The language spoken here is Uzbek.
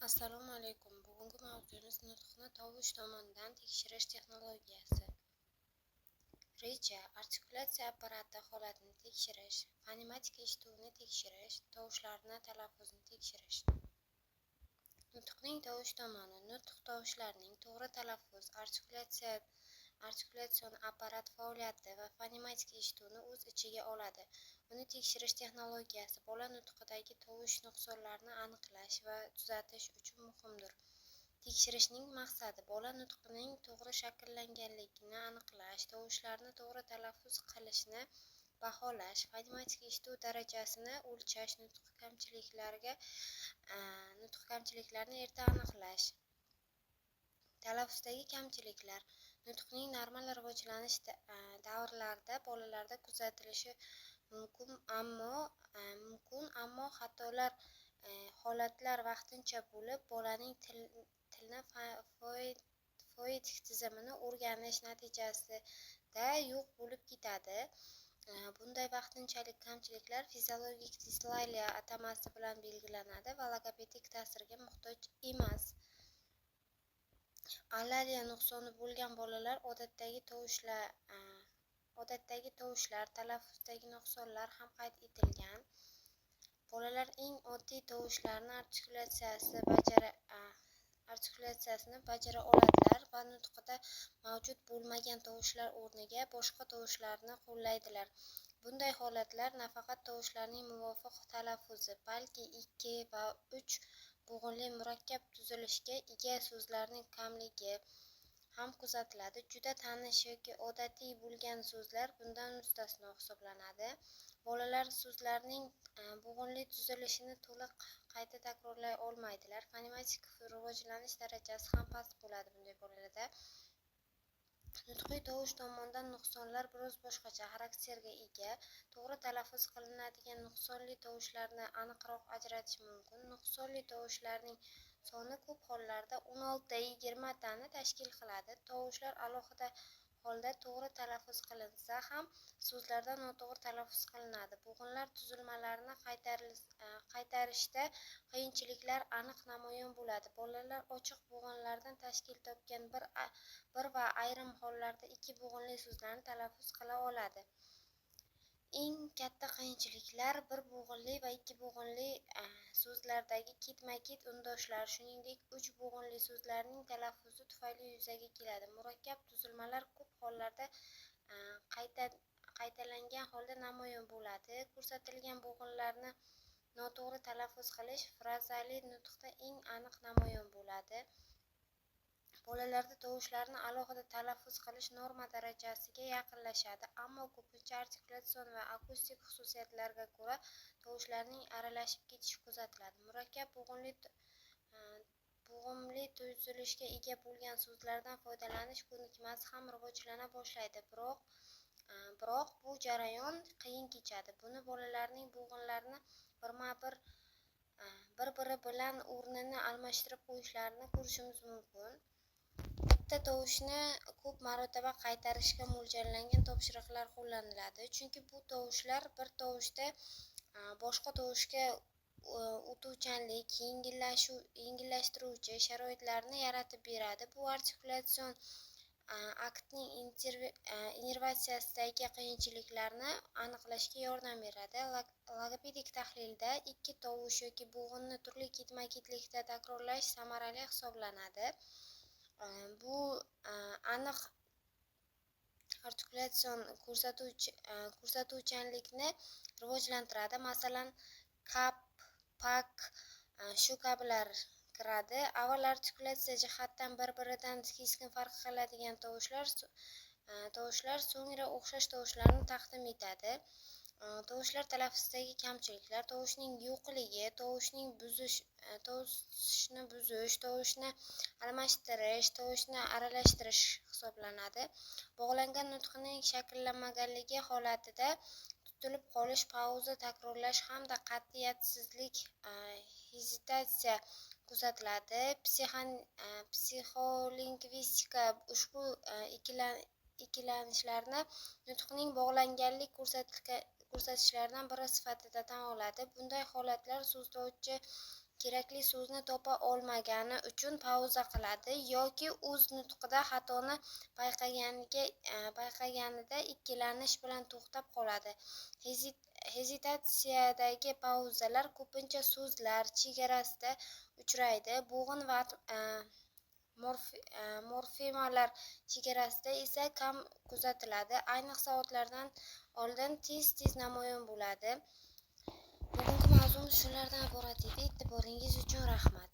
Assalomu alaykum. Bugungi mavzuimiz nutqni tovush tomonidan tekshirish texnologiyasi. Reja, artikulyatsiya apparati holatini tekshirish, fonematik eshituvni tekshirish, tovushlarni talaffuzni tekshirish. Nutqning tovush tomoni nutq tovushlarining to'g'ri talaffuz, artikulyatsion apparat faoliyati va fonematik eshituvni o'z ichiga oladi. Uni tekshirish texnologiyasi bola nutqidagi tovush nuqsonlarini aniqlash va tuzatish uchun muhimdir. Tekshirishning maqsadi bola nutqining to'g'ri shakllanganligini aniqlash, tovushlarni to'g'ri talaffuz qilishini baholash, fonematik eshituv darajasini o'lchash, nutq kamchiliklarini erta aniqlash. Talaffuzdagi kamchiliklar nutqning normal rivojlanish davrlarida bolalarda kuzatilishi mumkin, ammo xatolar holatlar vaqtincha bo'lib, bolaning tilni fonetik tizimini o'rganish natijasida yo'q bo'lib ketadi. Bunday vaqtinchalik kamchiliklar fiziologik disleksiya atamasi bilan belgilanadi va logopedik ta'sirga muhtoj emas. Allaliya nuqsoni bo'lgan bolalar odatdagi tovushlar, talaffuzdagi nuqsonlar ham qayd etilgan. Bolalar eng oddiy tovushlarni artikulyatsiyasini bajara oladilar va nutqida mavjud bo'lmagan tovushlar o'rniga boshqa tovushlarni qo'llaydilar. Bunday holatlar nafaqat tovushlarning muvofiq talaffuzi, balki 2 va 3 bo'g'inli murakkab tuzilishga ega so'zlarning kamligi ham kuzatiladi. Juda tanish yoki odatiy bo'lgan so'zlar bundan mustasno hisoblanadi. Bolalar so'zlarning bo'g'inli tuzilishini to'liq qayta takrorlay olmaydilar. Fonematik rivojlanish darajasi ham past bo'ladi bunday bolalarda. Nutqiy tovush tomonidan nuqsonlar biroz boshqacha xarakterga ega. To'g'ri talaffuz qilinadigan nuqsonli tovushlarni aniqroq ajratish mumkin. Nuqsonli tovushlarning soni ko'p hollarda 16-20 tani tashkil qiladi. Tovushlar alohida holda to'g'ri talaffuz qilinsa ham so'zlarda noto'g'ri talaffuz qilinadi. Bo'g'inlar tuzilmalarini qaytarishda qiyinchiliklar aniq namoyon bo'ladi. Bolalar ochiq bo'g'inlardan tashkil topgan bir va ayrim hollarda 2 bo'g'inli so'zlarni talaffuz qila oladi. Eng katta qiyinchiliklar bir bo'g'inli va 2 bo'g'inli so'zlardagi ketma-ket undoshlar, shuningdek 3 bo'g'inli so'zlarning talaffuzi tufayli yuzaga keladi. Murakkab tuzilmalar ko'p hollarda qaytalangan holda namoyon bo'ladi. Ko'rsatilgan bo'g'inlarni noto'g'ri talaffuz qilish frazali nutqda eng aniq namoyon bo'ladi. Bolalarda tovushlarni alohida talaffuz qilish norma darajasiga yaqinlashadi, ammo ko'pincha artikulyatsion va akustik xususiyatlarga ko'ra tovushlarning aralashib ketishi kuzatiladi. Murakkab bo'g'imli tuzilishga ega bo'lgan so'zlardan foydalanish ko'nikmasi ham rivojlana boshlaydi, biroq bu jarayon qiyin kechadi. Buni bolalarning bo'g'inlarni bir-biri bilan o'rnini almashtirib qo'yishlarini ko'rishimiz mumkin. Bitta tovushni ko'p marotaba qaytarishga mo'ljallangan topshiriqlar qo'llaniladi, chunki bu tovushlar bir tovushda boshqa tovushga o'tuvchanlik, yengillashtiruvchi sharoitlarni yaratib beradi. Bu artikulyatsion aktning innervatsiyasidagi qiyinchiliklarni aniqlashga yordam beradi. Logopedik tahlilda 2 tovush yoki bo'g'inni turli ketma-ketlikda takrorlash samarali hisoblanadi. Bu aniq artikulyatsion ko'rsatuvchanlikni rivojlantiradi. Masalan, kap, pak shu kabilar kiradi. Avval artikulyatsiya jihatdan bir-biridan keskin farq qiladigan tovushlar so'ngra o'xshash tovushlarni taqdim etadi. Tovushlar talaffuzdagi kamchiliklar: tovushning yo'qligi, tovushni buzish, tovushni almashtirish, tovushni aralashtirish hisoblanadi. Bog'langan nutqning shakllanmaganligi holatida tutilib qolish, pauza takrorlash hamda qat'iyatsizlik, hezitatsiya kuzatiladi. Psixolingvistika ushbu ikkilanishlarni nutqning bog'langanlik ko'rsatkichlaridan biri sifatida tan oladi. Bunday holatlar so'zlovchi kerakli so'zni topa olmagani uchun pauza qiladi yoki o'z nutqida xatoni payqaganida ikkilanish bilan to'xtab qoladi. Hezitatsiyadagi pauzalar ko'pincha so'zlar chegarasida uchraydi, bo'g'in va morfemalar chegarasida esa kam kuzatiladi, ayniqsa otlardan oldin tez namoyon bo'ladi. Bugungi mavzumiz shulardan iborat edi. E'tiboringiz uchun rahmat.